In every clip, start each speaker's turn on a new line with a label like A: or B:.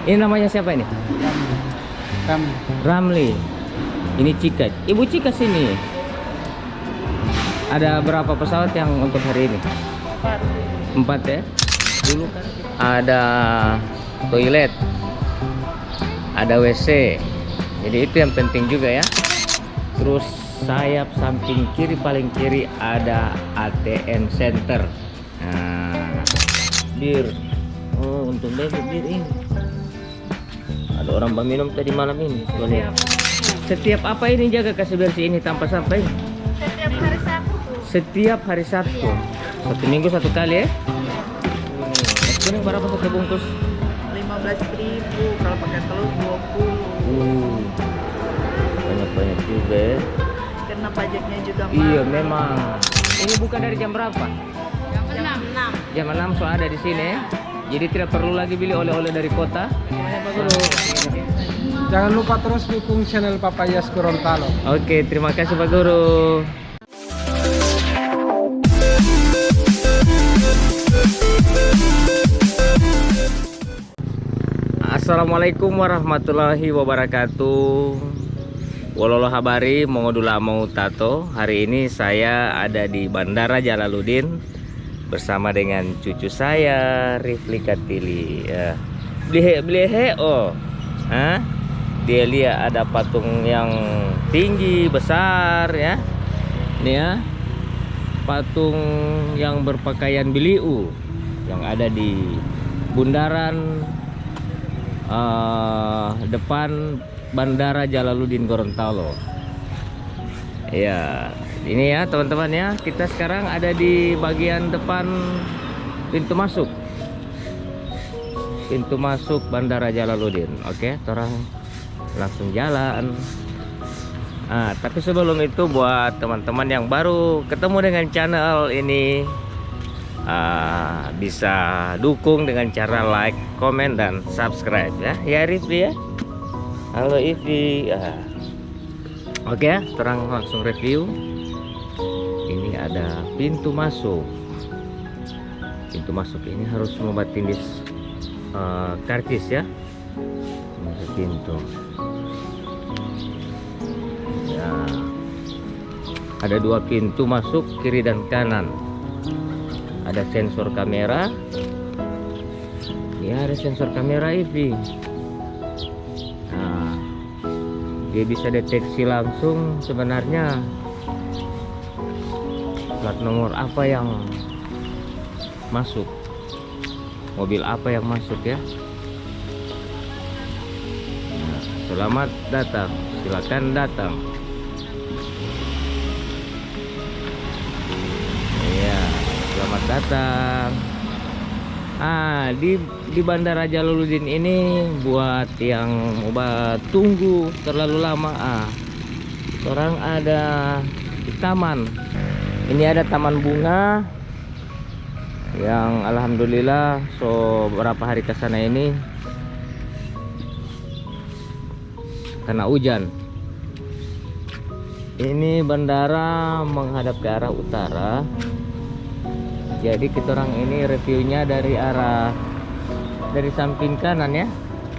A: Ini namanya siapa ini?
B: Kami.
A: Ramli. Ini Cika. Ibu Cika sini. Ada berapa pesawat yang untuk hari ini? 4 ya. Dulu kan ada toilet, ada WC. Jadi itu yang penting juga ya. Terus sayap samping kiri paling kiri ada ATM center. Nah, bir. Oh, untuk bir ini. Ada orang minum tadi malam ini. Setiap apa ini jaga kasih bersih ini tanpa sampai?
C: Setiap hari Sabtu.
A: Setiap hari Sabtu. Satu minggu satu kali ya. Ini berapa satu bungkus?
C: 15.000 kalau pakai telur 20.
A: Banyak-banyak juga ya.
C: Karena pajaknya juga mahal.
A: Iya memang. Ini bukan dari jam berapa?
C: Jam 6.
A: Jam 6 so ada di sini ya. Jadi tidak perlu lagi beli oleh-oleh dari kota.
B: Jangan lupa terus dukung channel Papayas Gorontalo.
A: Oke, terima kasih Pak Guru. Assalamualaikum warahmatullahi wabarakatuh. Wololo habari mongodula mau tato. Hari ini saya ada di Bandara Jalaluddin bersama dengan cucu saya Rifli Katili ya. Blihe oh. Hah? Dia lihat ada patung yang tinggi besar ya. Ini ya. Patung yang berpakaian biliu yang ada di bundaran depan Bandara Jalaluddin Gorontalo. Ya, ini ya teman-teman ya. Kita sekarang ada di bagian depan pintu masuk. Pintu masuk Bandara Jalaluddin. Oke, orang langsung jalan. Tapi sebelum itu buat teman-teman yang baru ketemu dengan channel ini, bisa dukung dengan cara like, komen, dan subscribe ya. Ya Rifli ya. Halo Ivi. Oke ya, terang langsung review. Ini ada pintu masuk. Pintu masuk ini harus membuat tindis karcis ya. Masuk pintu. Ya. Ada 2 pintu masuk, kiri dan kanan. Ada sensor kamera. Ya, ada sensor kamera Ivi. Nah, dia bisa deteksi langsung sebenarnya plat nomor apa yang masuk, mobil apa yang masuk ya. Nah, selamat datang, silakan datang. Iya, selamat datang. Di Bandara Jalaluddin ini buat yang mau tunggu terlalu lama, orang ada di taman. Ini ada taman bunga yang alhamdulillah beberapa hari ke sana ini kena hujan. Ini bandara menghadap ke arah utara. Jadi kita orang ini reviewnya dari samping kanan ya,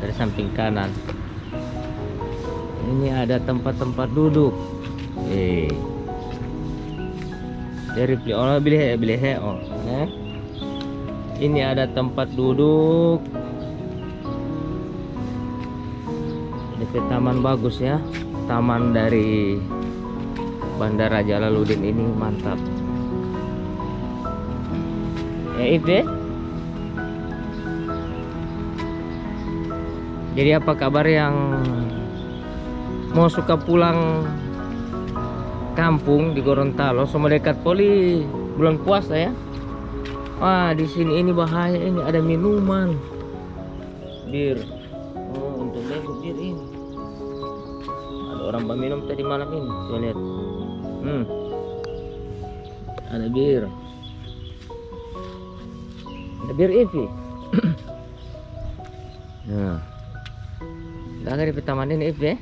A: dari samping kanan. Ini ada tempat-tempat duduk. Dari beli oh. Ini ada tempat duduk. Di taman bagus ya. Taman dari Bandara Jalaluddin ini mantap. Ya itu. Jadi apa kabar yang mau suka pulang kampung di Gorontalo, sama dekat poli bulan puasa ya. Wah, di sini ini bahaya, ini ada minuman. Bir. Oh, untuk bir ini. Ada orang minum tadi malam ini, saya lihat. Ada bir. Ada bir Ivi. Nah. Ada di taman ini Ivi ya.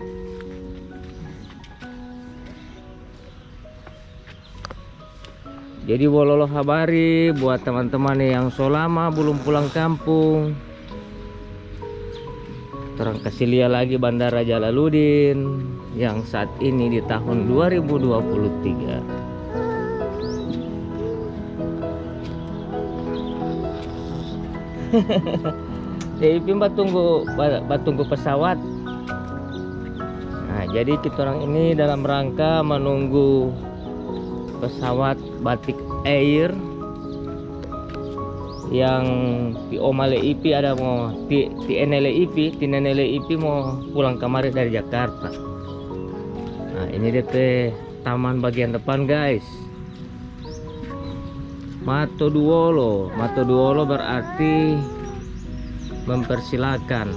A: Jadi wololo habari buat teman-teman yang so lama belum pulang kampung. Kita kasih lihat lagi Bandara Jalaluddin yang saat ini di tahun 2023. Jadi tunggu pesawat. Nah, jadi kita orang ini dalam rangka menunggu pesawat Batik Air yang Omale IP ada mau Tinele IP mau pulang kemarin dari Jakarta. Nah, ini DP taman bagian depan, guys. Mato Duolo berarti mempersilakan,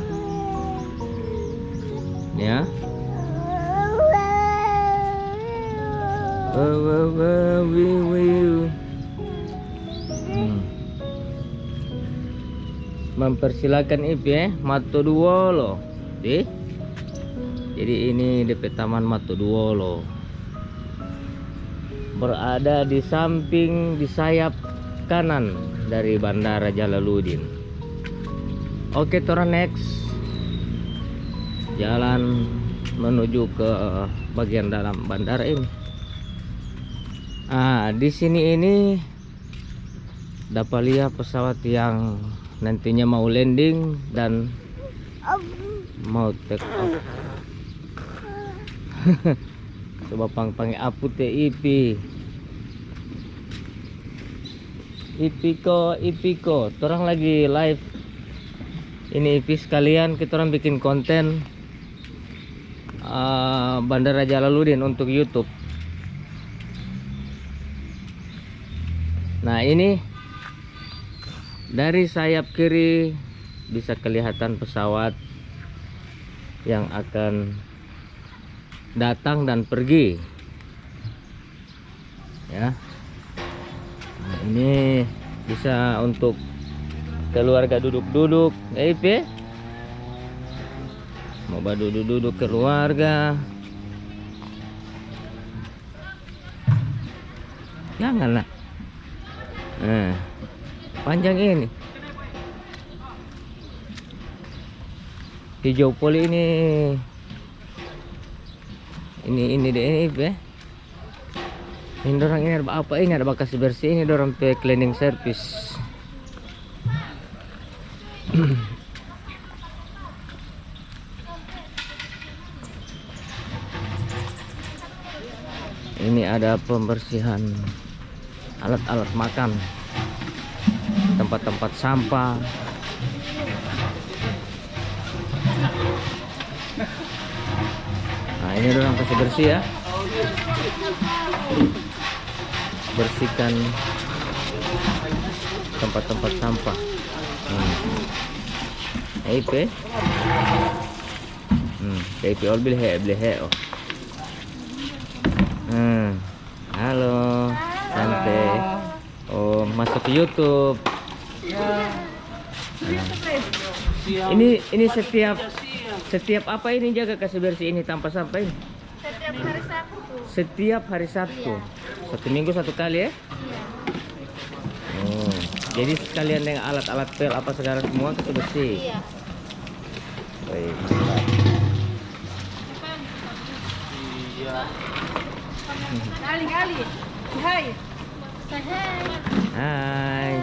A: ya. Mempersilakan IP Mato Duolo. Jadi ini DP Taman Mato Duolo. Berada di samping, di sayap kanan dari Bandara Jalaluddin. Oke, Tora next jalan menuju ke bagian dalam bandara ini. Di sini ini dapat lihat pesawat yang nantinya mau landing dan mau take off. Coba panggil apu IP Ipiko, orang lagi live ini IP sekalian kita orang bikin konten Bandara Jalaluddin untuk YouTube. Nah, ini dari sayap kiri bisa kelihatan pesawat yang akan datang dan pergi, ya. Nah, ini bisa untuk keluarga duduk-duduk, IP mau duduk-duduk keluarga, janganlah. Nah, panjang ini hijau poli ini deh IP. Ini dorang ini ada apa ini, ada bekas bersih ini dorang pe cleaning service. Ini ada pembersihan alat-alat makan, tempat-tempat sampah. Nah, ini dorang kasih bersih, ya. Bersihkan tempat-tempat sampah. IP IP all beli oh. Halo Tante. Oh, masuk ke YouTube. Ini setiap apa ini jaga kasih bersih ini tanpa sampah ini?
C: Setiap hari Sabtu.
A: Setiap hari Sabtu. Satu minggu satu kali, ya? Oh, jadi sekalian dengan alat-alat pel apa segala semua kasih bersih.
C: Iya.
A: Baik, mantap.
C: Kali-kali. Hai.
A: Hai.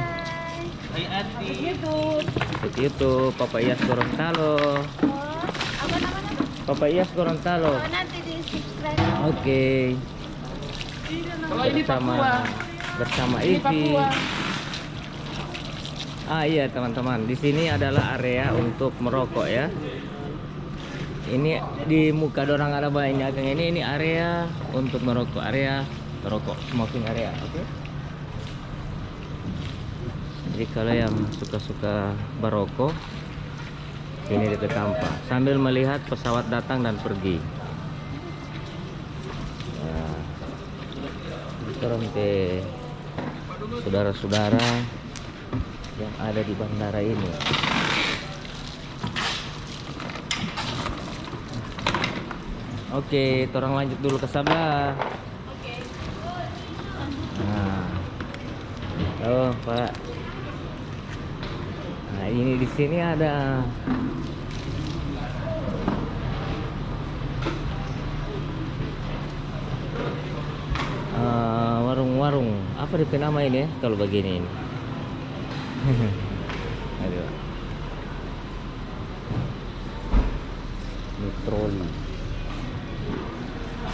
C: Hai Ati. YouTube.
A: YouTube Papa Iyas Gorontalo.
C: Apa namanya?
A: Papa Iyas Gorontalo.
C: Nanti di subscribe.
A: Oke.
C: Kalau ini
A: Bersama Ivi. Iya teman-teman, di sini adalah area untuk merokok, ya. Ini di muka dorang ada banyak ini area untuk merokok, area merokok, smoking area, oke. Jadi kalau yang suka-suka barokok, ini dekat tampak sambil melihat pesawat datang dan pergi. Nah, sekarang saudara-saudara yang ada di bandara ini. Oke, orang lanjut dulu ke sebelah. Nah, halo Pak. Nah, ini di sini ada Apa DP nama ini ya kalau begini ini? Aduh. Ini troli.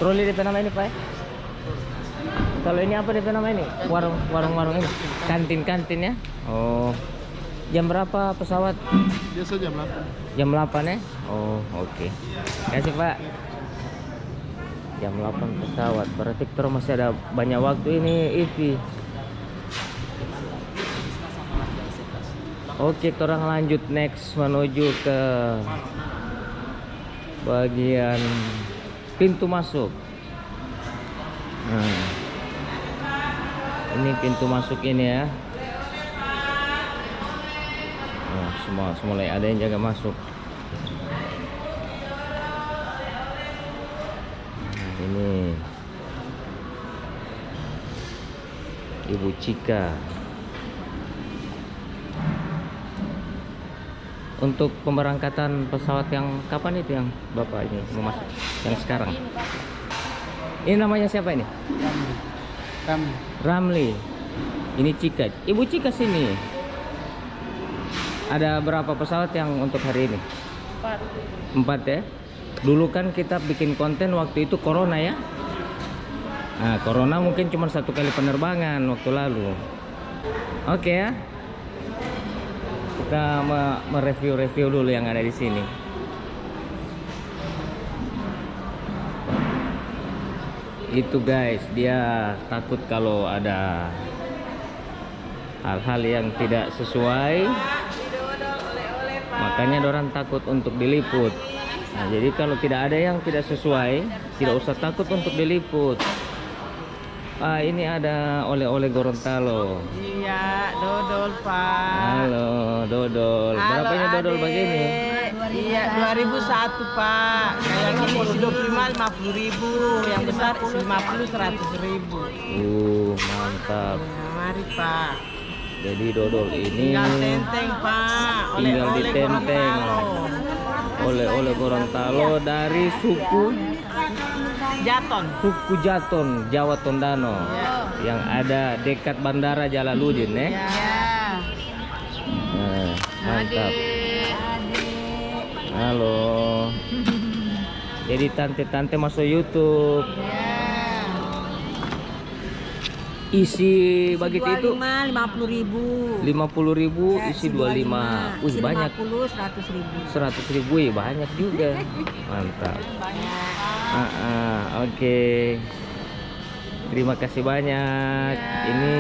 A: Troli DP nama ini, Pak? Kalau ini apa DP nama ini? Warung-warung ini. Kantin-kantin ya? Oh. Jam berapa pesawat?
B: Biasa jam 8.
A: Jam 8 ya? Oh, oke. Kasih, Pak. Jam 8 pesawat. Berarti kita masih ada banyak waktu ini, Ipi. Oke, kita orang lanjut next menuju ke bagian pintu masuk. Nah, ini pintu masuk ini ya. Nah, mulai ada yang jaga masuk. Nah, ini Ibu Cika. Untuk pemberangkatan pesawat yang kapan itu yang Bapak ini mau masuk? Yang sekarang. Ini namanya siapa ini?
B: Kami.
A: Ramli. Ini Cika. Ibu Cika sini. Ada berapa pesawat yang untuk hari ini? 4 ya. Dulu kan kita bikin konten waktu itu corona ya. Nah, corona mungkin cuma 1 kali penerbangan waktu lalu. Oke ya. Kita mereview dulu yang ada di sini. Itu guys, dia takut kalau ada hal-hal yang tidak sesuai. Makanya dorang takut untuk diliput. Nah, jadi kalau tidak ada yang tidak sesuai, tidak usah takut untuk diliput. Ah, ini ada oleh-oleh Gorontalo.
D: Iya, dodol, Pak.
A: Halo, dodol. Berapanya dodol begini?
D: Iya, 2001, Pak. Kayak gini isi 25, 50.000. Yang besar isi 50, 100.000.
A: Mantap.
D: Nah, mari, Pak.
A: Jadi dodol ini
D: Tinggal tenteng, Pak.
A: tinggal
D: Oleh-oleh
A: ditenteng.
D: Gorontalo.
A: Oleh-oleh Gorontalo dari suku
D: Jaton.
A: Jawa Tondano, yang ada dekat Bandara Jalaluddin ya. Nah, mantap. Halo. Jadi tante-tante masuk YouTube. Isi bagitu itu
D: 50.000.
A: 50.000, isi 25. Wih, banyak.
D: 100.000.
A: 100.000 ya, banyak juga. Mantap. Oke. Terima kasih banyak. Ini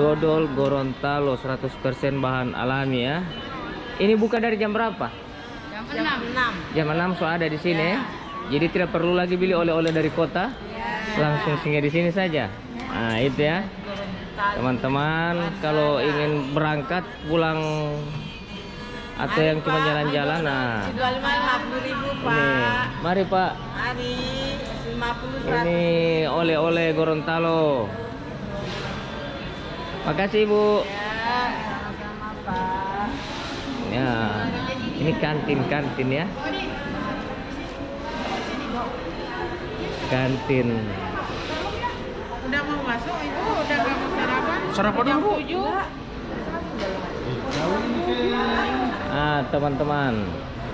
A: dodol Gorontalo 100% bahan alami ya. Ini buka dari jam berapa?
D: Jam 6.
A: Jam 6 so ada di sini ya. Jadi tidak perlu lagi beli oleh-oleh dari kota. Langsung singgah di sini saja. Nah, itu ya. Teman-teman, kalau ingin berangkat pulang atau yang cuma jalan-jalan, nah
D: 50.000, Pak.
A: ini, mari Pak.
D: Mari 50, 100.
A: Ini oleh-oleh Gorontalo. Makasih Ibu.
D: Ya, sama-sama, Pak.
A: Ya, ini kantin ya. Kantin.
D: Udah mau masuk, Ibu? Udah nggak mau sarapan?
B: Sarapan
D: Jam
B: dulu, Bu.
D: 7.
A: Teman-teman,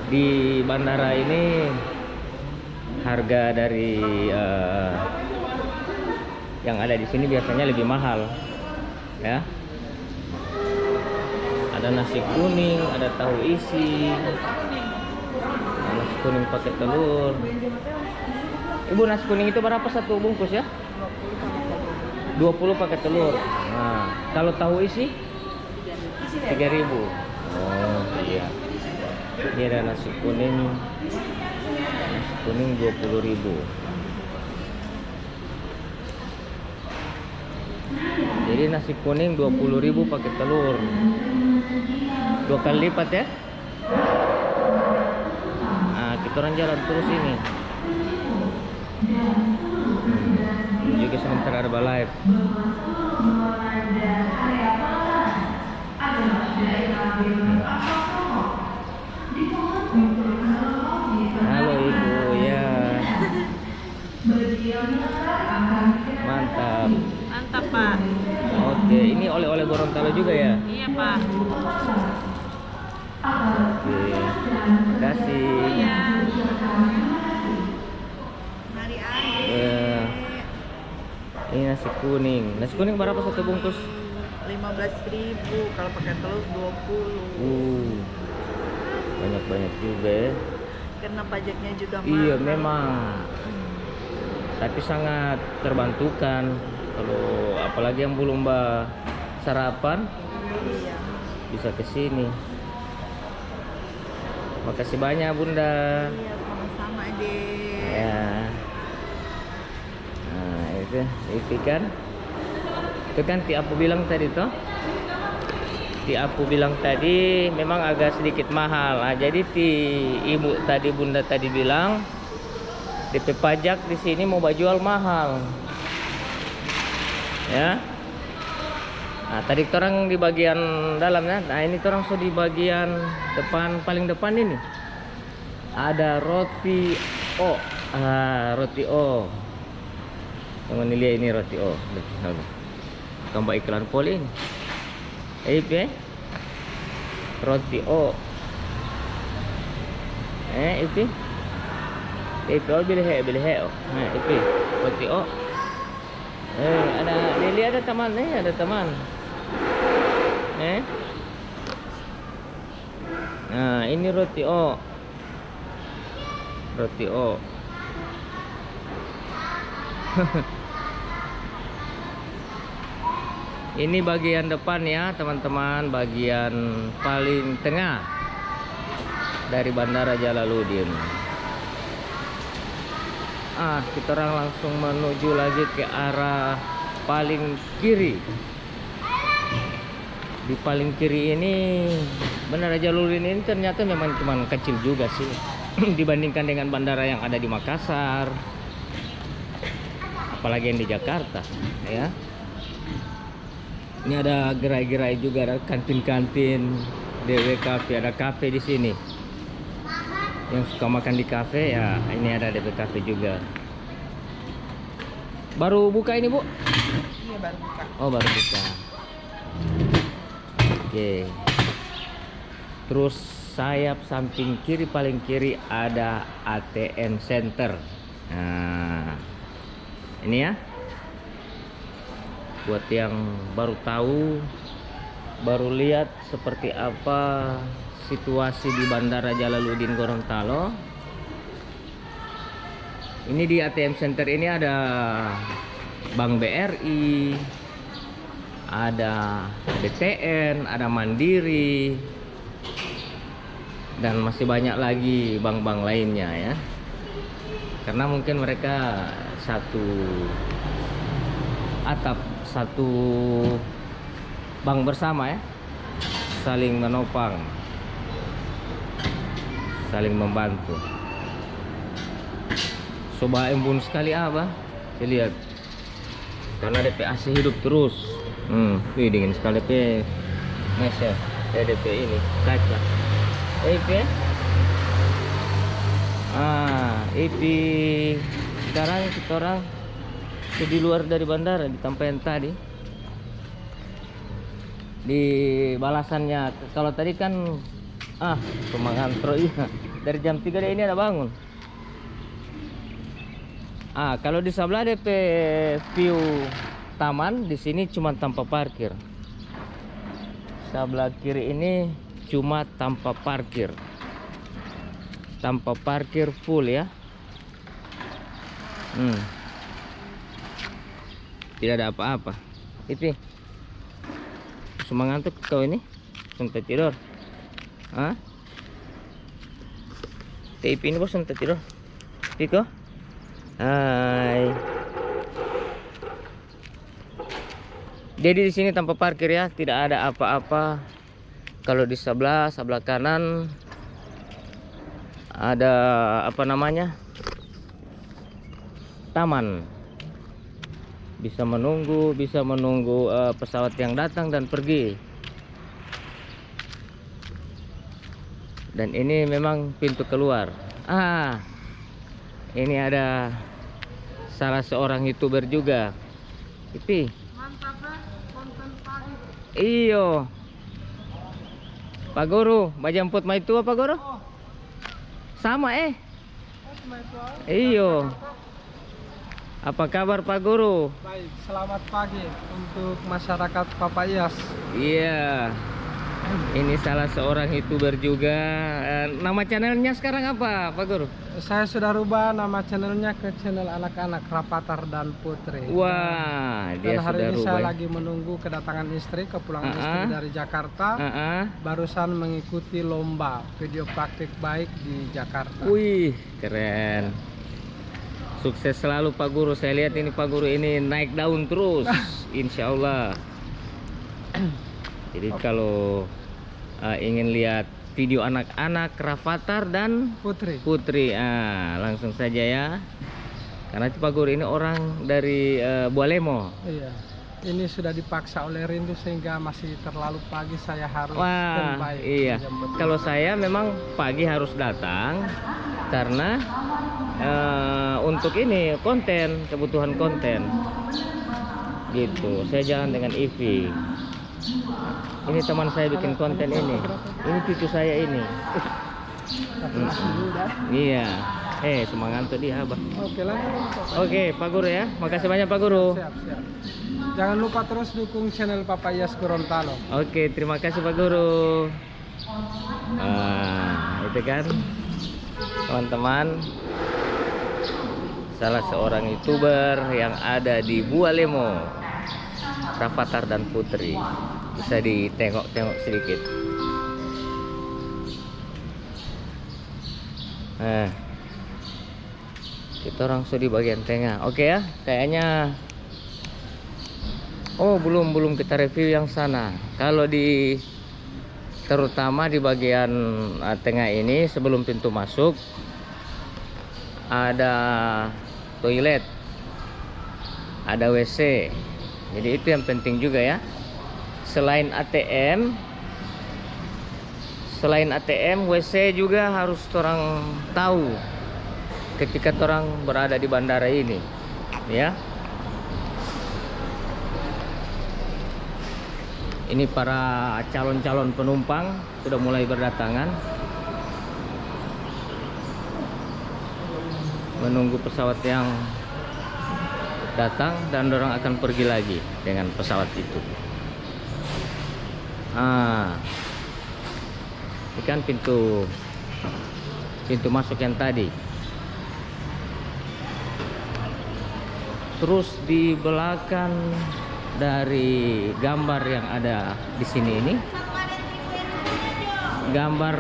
A: di bandara ini harga dari yang ada di sini biasanya lebih mahal ya. Ada nasi kuning, ada tahu isi, nasi kuning pakai telur. Ibu, nasi kuning itu berapa satu bungkus ya? 20 pakai telur. Nah, kalau tahu isi 3.000. Oh iya. Ini ada nasi kuning 20.000. Jadi nasi kuning 20.000 pakai telur. 2 kali lipat ya. Nah, kita orang jalan terus ini. Ini juga sebentar ada live. Halo Ibu ya. Mantap.
D: Mantap, Pak.
A: Gorontalo juga ya?
D: Iya, Pak.
A: Oke, terima kasih.
D: Iya.
C: Mari
A: Ini nasi kuning. Nasi kuning berapa satu bungkus?
D: 15.000, kalau pakai telur 20.
A: Banyak-banyak juga ya.
D: Karena pajaknya juga mahal.
A: Iya memang. Tapi sangat terbantukan. Kalau apalagi yang belum sarapan
D: Iya.
A: bisa ke sini. Makasih banyak Bunda.
D: Iya, sama-sama, Dek.
A: Ya. Nah, itu kan. Itu kan Ti Apu bilang tadi toh. Ti Apu bilang tadi memang agak sedikit mahal. Nah, jadi Ibu tadi Bunda tadi bilang DP pajak di sini mau jual mahal. Ya. Nah, tadi orang di bagian dalamnya. Nah, ini orang so di bagian depan, paling depan ini. Ada roti O. Roti O. Yang lihat ini roti O. Tambah iklan poli ini. Roti O. Itu. Itu boleh oh. Nah, itu roti O. Ada Lili, ada teman ada teman. Nah, ini roti O. Roti O. Ini bagian depan ya, teman-teman, bagian paling tengah dari Bandara Jalaluddin. Kita orang langsung menuju lagi ke arah paling kiri. Di paling kiri ini Bandara Jalaluddin ini ternyata memang cuma kecil juga sih dibandingkan dengan bandara yang ada di Makassar, apalagi yang di Jakarta ya. Ini ada gerai-gerai juga, ada kantin-kantin, DW Cafe, ada kafe di sini. Yang suka makan di kafe ya, ini ada DW Cafe juga. Baru buka ini, Bu?
D: Iya, baru buka.
A: Oh, baru buka. Oke. Terus sayap samping kiri, paling kiri ada ATM Center. Nah, ini ya. Buat yang baru tahu, baru lihat seperti apa situasi di Bandara Jalaluddin Gorontalo. Ini di ATM Center ini ada Bank BRI, ada BTN, ada Mandiri, dan masih banyak lagi bank-bank lainnya ya. Karena mungkin mereka satu atap, satu bank bersama ya, saling menopang, saling membantu. Coba embun sekali Abah, saya lihat, karena DP AC hidup terus. Wih, dingin sekali DP meser ya, DP ini kaca. Itu sekarang kita orang di luar dari bandara, di Tampayan tadi. Di balasannya, kalau tadi kan pemangantro iya, dari jam 3 deh ini ada bangun. Kalau di sebelah DP view taman, di sini cuma tanpa parkir. Sebelah kiri ini cuma tanpa parkir. Tanpa parkir full ya. Tidak ada apa-apa. Itu semangat kau ini sampai tidur. TIP ini bos sampai tidur. Piko. Hai. Jadi di sini tanpa parkir ya, tidak ada apa-apa. Kalau di sebelah kanan ada apa namanya? Taman. Bisa menunggu pesawat yang datang dan pergi. Dan ini memang pintu keluar. Ini ada salah seorang YouTuber juga. Itu.
D: Mantap lah, konten pagi.
A: Iyo. Pak Guru, bajemput mai tua Pak Guru? Sama Iyo. Apa kabar Pak Guru?
B: Baik, selamat pagi untuk masyarakat Papayas.
A: Iya. Ini salah seorang YouTuber juga. Nama channelnya sekarang apa Pak Guru?
B: Saya sudah rubah nama channelnya ke channel anak-anak Rafathar dan Putri.
A: Wah,
B: Dan
A: dia
B: hari
A: sudah
B: ini
A: rubah.
B: saya lagi menunggu kedatangan istri, kepulangan istri dari Jakarta. Barusan mengikuti lomba video praktik baik di Jakarta.
A: Wih, keren. Sukses selalu Pak Guru. Saya lihat ini Pak Guru ini naik daun terus. Insya Allah. Jadi kalau ingin lihat video anak-anak Rafathar dan Putri, langsung saja ya. Karena Pak Guru ini orang dari Bualemo.
B: Iya. Ini sudah dipaksa oleh rindu sehingga masih terlalu pagi saya harus
A: Wah,
B: standby.
A: iya. Kalau saya memang pagi harus datang karena untuk ini konten, kebutuhan konten. Gitu. Saya jalan dengan Ivi. Ini teman saya bikin konten ini. Ini cucu saya ini. Iya. Semangat tuh dia, Abah.
B: Oke, lanjut.
A: Oke, Pak Guru ya. Makasih banyak Pak Guru.
B: Siap. Jangan lupa terus dukung channel Papayas Gorontalo.
A: Oke, terima kasih Pak Guru. Itu kan teman-teman, salah seorang YouTuber yang ada di Bualemo, Rafathar dan Putri. Bisa ditengok-tengok sedikit. Nah, kita langsung di bagian tengah. Oke ya, kayaknya belum kita review yang sana. Kalau terutama di bagian tengah ini sebelum pintu masuk ada toilet, ada WC. Jadi itu yang penting juga ya. Selain ATM, WC juga harus orang tahu ketika orang berada di bandara ini, ya. Ini para calon-calon penumpang sudah mulai berdatangan, menunggu pesawat yang datang dan orang akan pergi lagi dengan pesawat itu. Ini kan pintu masuk yang tadi. Terus di belakang dari gambar yang ada di sini ini, gambar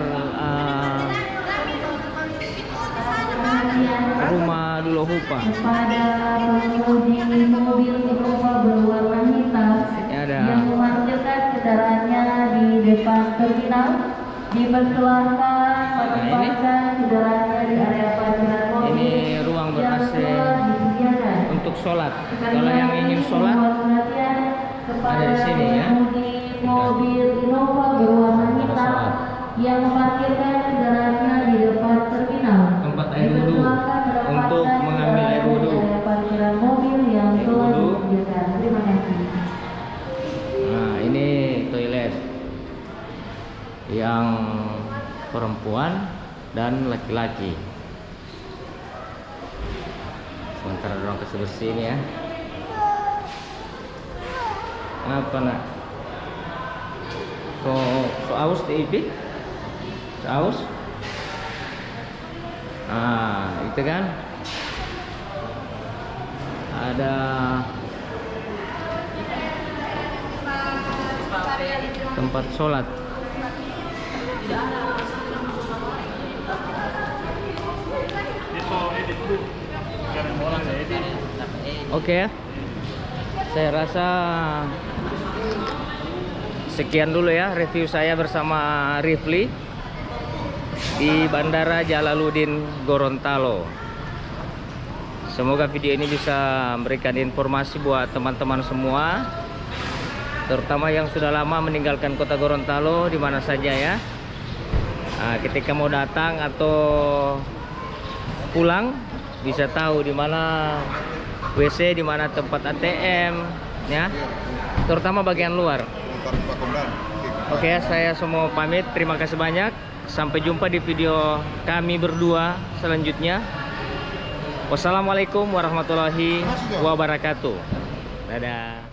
A: rumah Duluhupa.
E: Pada pengemudi mobil Innova berwarna hitam yang memarkirkan kendaraannya di depan terminal, dipersilahkan menempatkan kendaraannya di area parkiran mobil.
A: Ini ruang ber-AC untuk sholat. Kalau yang ingin sholat ada di sini ya.
E: Mobil Innova berwarna hitam yang memarkirkan kendaraannya di depan terminal.
A: Tempat air wudhu untuk mengambil air wudhu.
E: Parkiran mobil yang telah disediakan. Terima kasih.
A: Nah, ini toilet yang perempuan dan laki-laki. Sementara orang bersih ini ya. Apa nak? So aus di IP? So aus? Itu kan ada tempat sholat. Oke ya, saya rasa sekian dulu ya review saya bersama Rifli di Bandara Jalaluddin Gorontalo. Semoga video ini bisa memberikan informasi buat teman-teman semua, terutama yang sudah lama meninggalkan kota Gorontalo di mana saja ya. Ketika mau datang atau pulang bisa tahu di mana WC, di mana tempat ATM ya, terutama bagian luar.
F: Pak Komdan.
A: Oke, saya semua pamit. Terima kasih banyak. Sampai jumpa di video kami berdua selanjutnya. Wassalamualaikum warahmatullahi wabarakatuh. Dadah.